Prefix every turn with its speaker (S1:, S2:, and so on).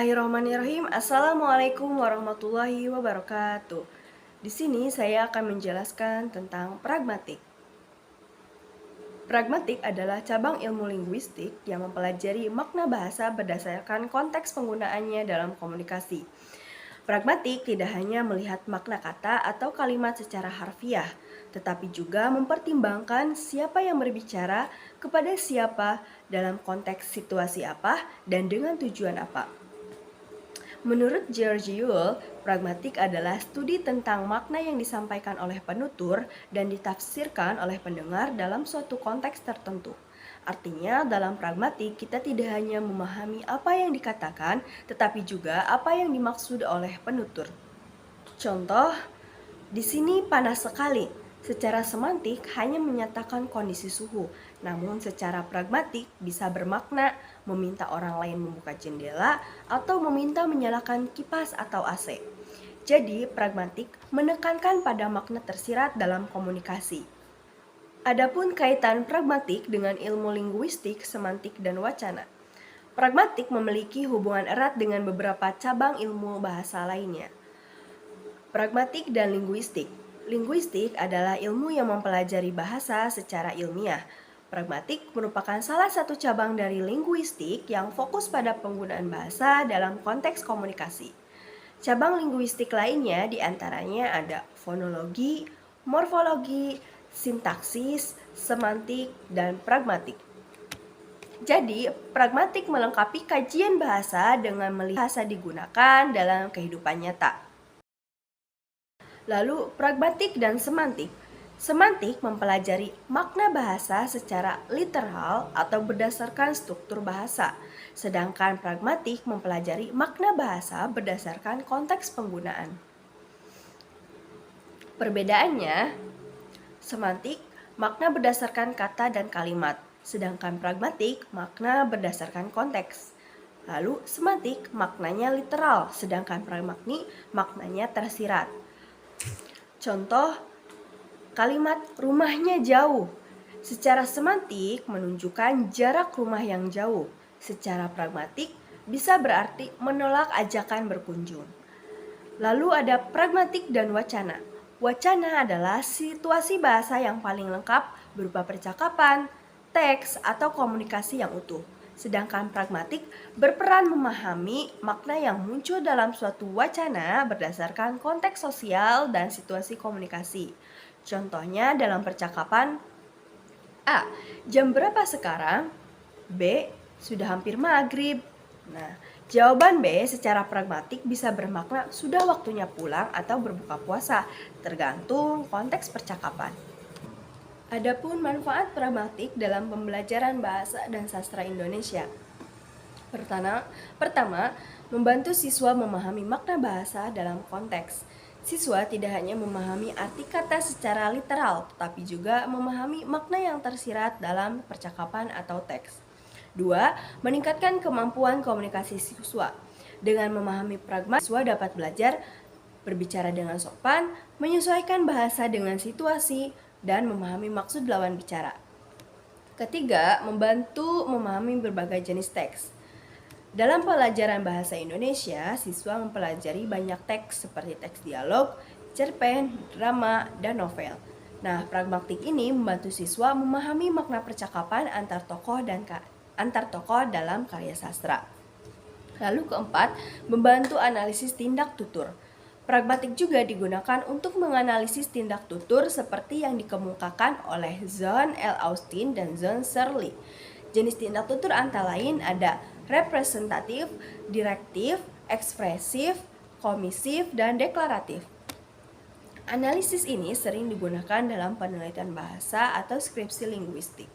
S1: Bismillahirrahmanirrahim. Assalamualaikum warahmatullahi wabarakatuh. Di sini saya akan menjelaskan tentang pragmatik. Pragmatik adalah cabang ilmu linguistik yang mempelajari makna bahasa berdasarkan konteks penggunaannya dalam komunikasi. Pragmatik tidak hanya melihat makna kata atau kalimat secara harfiah, tetapi juga mempertimbangkan siapa yang berbicara, kepada siapa, dalam konteks situasi apa, dan dengan tujuan apa. Menurut George Yule, pragmatik adalah studi tentang makna yang disampaikan oleh penutur dan ditafsirkan oleh pendengar dalam suatu konteks tertentu. Artinya, dalam pragmatik kita tidak hanya memahami apa yang dikatakan, tetapi juga apa yang dimaksud oleh penutur. Contoh, di sini panas sekali. Secara semantik hanya menyatakan kondisi suhu, namun secara pragmatik bisa bermakna meminta orang lain membuka jendela atau meminta menyalakan kipas atau AC. Jadi, pragmatik menekankan pada makna tersirat dalam komunikasi. Adapun kaitan pragmatik dengan ilmu linguistik, semantik, dan wacana. Pragmatik memiliki hubungan erat dengan beberapa cabang ilmu bahasa lainnya. Pragmatik dan linguistik. Linguistik adalah ilmu yang mempelajari bahasa secara ilmiah. Pragmatik merupakan salah satu cabang dari linguistik yang fokus pada penggunaan bahasa dalam konteks komunikasi. Cabang linguistik lainnya diantaranya ada fonologi, morfologi, sintaksis, semantik, dan pragmatik. Jadi, pragmatik melengkapi kajian bahasa dengan melihat bahasa digunakan dalam kehidupan nyata. Lalu, pragmatik dan semantik. Semantik mempelajari makna bahasa secara literal atau berdasarkan struktur bahasa, sedangkan pragmatik mempelajari makna bahasa berdasarkan konteks penggunaan. Perbedaannya, semantik makna berdasarkan kata dan kalimat, sedangkan pragmatik makna berdasarkan konteks. Lalu, semantik maknanya literal, sedangkan pragmatik maknanya tersirat. Contoh, kalimat rumahnya jauh. Secara semantik menunjukkan jarak rumah yang jauh. Secara pragmatik bisa berarti menolak ajakan berkunjung. Lalu ada pragmatik dan wacana. Wacana adalah situasi bahasa yang paling lengkap berupa percakapan, teks, atau komunikasi yang utuh. Sedangkan pragmatik berperan memahami makna yang muncul dalam suatu wacana berdasarkan konteks sosial dan situasi komunikasi. Contohnya dalam percakapan, A. Jam berapa sekarang? B. Sudah hampir maghrib. Nah, jawaban B secara pragmatik bisa bermakna sudah waktunya pulang atau berbuka puasa, tergantung konteks percakapan. Adapun manfaat pragmatik dalam pembelajaran bahasa dan sastra Indonesia. Pertama, membantu siswa memahami makna bahasa dalam konteks. Siswa tidak hanya memahami arti kata secara literal, tetapi juga memahami makna yang tersirat dalam percakapan atau teks. 2. Meningkatkan kemampuan komunikasi siswa. Dengan memahami pragmatik, siswa dapat belajar berbicara dengan sopan, menyesuaikan bahasa dengan situasi, dan memahami maksud lawan bicara. Ketiga, membantu memahami berbagai jenis teks. Dalam pelajaran bahasa Indonesia, siswa mempelajari banyak teks seperti teks dialog, cerpen, drama, dan novel. Nah, pragmatik ini membantu siswa memahami makna percakapan antar tokoh dalam karya sastra. Lalu keempat, membantu analisis tindak tutur. Pragmatik juga digunakan untuk menganalisis tindak tutur seperti yang dikemukakan oleh John L. Austin dan John Searle. Jenis tindak tutur antara lain ada representatif, direktif, ekspresif, komisif, dan deklaratif. Analisis ini sering digunakan dalam penelitian bahasa atau skripsi linguistik.